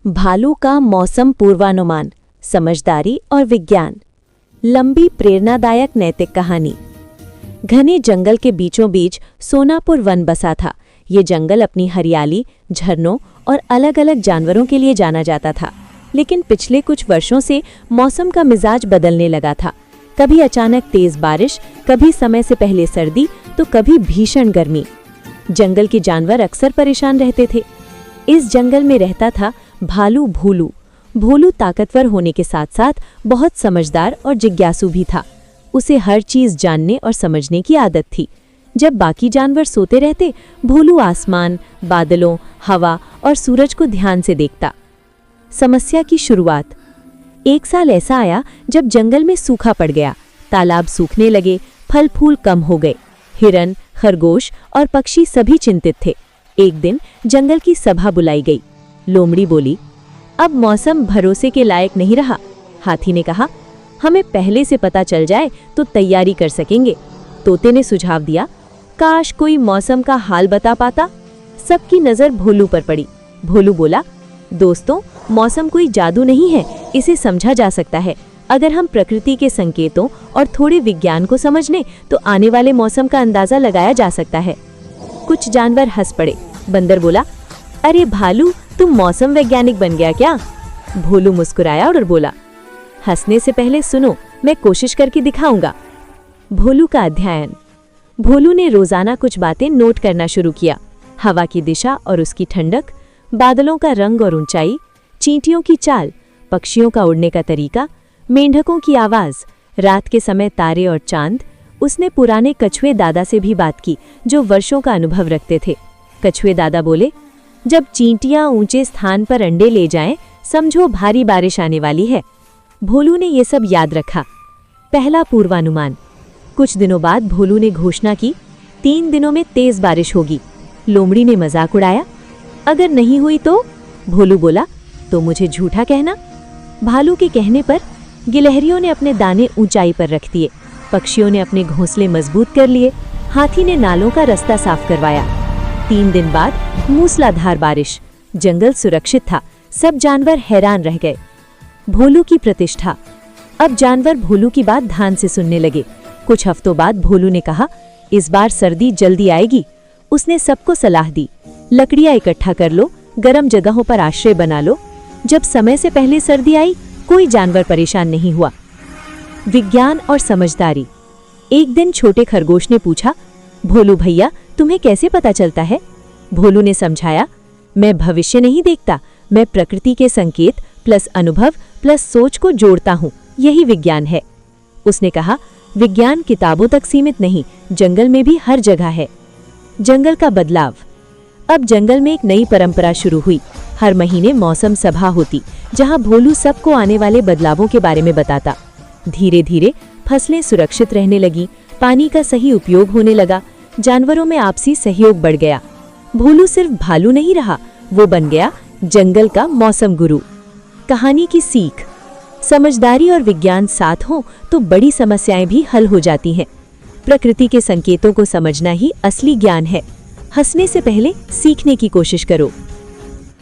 भालू का मौसम पूर्वानुमान, समझदारी और विज्ञान। लंबी प्रेरणादायक नैतिक कहानी। घने जंगल के बीचों बीच सोनापुर वन बसा था। ये जंगल अपनी हरियाली, झरनों और अलग अलग जानवरों के लिए जाना जाता था। लेकिन पिछले कुछ वर्षों से मौसम का मिजाज बदलने लगा था। कभी अचानक तेज बारिश, कभी समय से पहले सर्दी, तो कभी भीषण गर्मी। जंगल के जानवर अक्सर परेशान रहते थे। इस जंगल में रहता था भालू भोलू। भोलू ताकतवर होने के साथ साथ बहुत समझदार और जिज्ञासु भी था। उसे हर चीज जानने और समझने की आदत थी। जब बाकी जानवर सोते रहते, भोलू आसमान, बादलों, हवा और सूरज को ध्यान से देखता। समस्या की शुरुआत। एक साल ऐसा आया जब जंगल में सूखा पड़ गया। तालाब सूखने लगे, फल फूल कम हो गए। हिरन, खरगोश और पक्षी सभी चिंतित थे। एक दिन जंगल की सभा बुलाई गई। लोमड़ी बोली, अब मौसम भरोसे के लायक नहीं रहा। हाथी ने कहा, हमें पहले से पता चल जाए तो तैयारी कर सकेंगे। तोते ने सुझाव दिया, काश कोई मौसम का हाल बता पाता। सबकी नजर भोलू पर पड़ी। भोलू बोला, दोस्तों, मौसम कोई जादू नहीं है, इसे समझा जा सकता है। अगर हम प्रकृति के संकेतों और थोड़े विज्ञान को समझ लें तो आने वाले मौसम का अंदाजा लगाया जा सकता है। कुछ जानवर हंस पड़े। बंदर बोला, अरे भालू, तुम मौसम वैज्ञानिक बन गया क्या? भोलू मुस्कुराया और बोला, हंसने से पहले सुनो, मैं कोशिश करके दिखाऊंगा। भोलू का अध्ययन। भोलू ने रोजाना कुछ बातें नोट करना शुरू किया। हवा की दिशा और उसकी ठंडक, बादलों का रंग और ऊंचाई, चींटियों की चाल, पक्षियों का उड़ने का तरीका, मेंढकों की आवाज, रात के समय तारे और चांद। उसने पुराने कछुए दादा से भी बात की, जो वर्षों का अनुभव रखते थे। कछुए दादा बोले, जब चींटियां ऊंचे स्थान पर अंडे ले जाएं, समझो भारी बारिश आने वाली है। भोलू ने ये सब याद रखा। पहला पूर्वानुमान। कुछ दिनों बाद भोलू ने घोषणा की, 3 दिनों में तेज बारिश होगी। लोमड़ी ने मजाक उड़ाया, अगर नहीं हुई तो? भोलू बोला, तो मुझे झूठा कहना। भालू के कहने पर गिलहरियों ने अपने दाने ऊंचाई पर रख दिए। पक्षियों ने अपने घोंसले मजबूत कर लिए। हाथी ने नालों का रास्ता साफ करवाया। 3 दिन बाद मूसलाधार बारिश। जंगल सुरक्षित था। सब जानवर हैरान रह गए। भोलू की प्रतिष्ठा। अब जानवर भोलू की बात ध्यान से सुनने लगे। कुछ हफ्तों बाद भोलू ने कहा, इस बार सर्दी जल्दी आएगी। उसने सबको सलाह दी, लकड़ियां इकट्ठा कर लो, गर्म जगहों पर आश्रय बना लो। जब समय से पहले सर्दी आई, कोई जानवर परेशान नहीं हुआ। विज्ञान और समझदारी। एक दिन छोटे खरगोश ने पूछा, भोलू भैया, तुम्हें कैसे पता चलता है? भोलू ने समझाया, मैं भविष्य नहीं देखता, मैं प्रकृति के संकेत प्लस अनुभव प्लस सोच को जोड़ता हूँ, यही विज्ञान है। उसने कहा, विज्ञान किताबों तक सीमित नहीं, जंगल में भी हर जगह है। जंगल का बदलाव। अब जंगल में एक नई परंपरा शुरू हुई। हर महीने मौसम सभा होती, जहां भोलू सबको आने वाले बदलावों के बारे में बताता। धीरे धीरे फसलें सुरक्षित रहने लगी, पानी का सही उपयोग होने लगा, जानवरों में आपसी सहयोग बढ़ गया। भोलू सिर्फ भालू नहीं रहा, वो बन गया जंगल का मौसम गुरु। कहानी की सीख। समझदारी और विज्ञान साथ हों तो बड़ी समस्याएं भी हल हो जाती हैं। प्रकृति के संकेतों को समझना ही असली ज्ञान है। हंसने से पहले सीखने की कोशिश करो।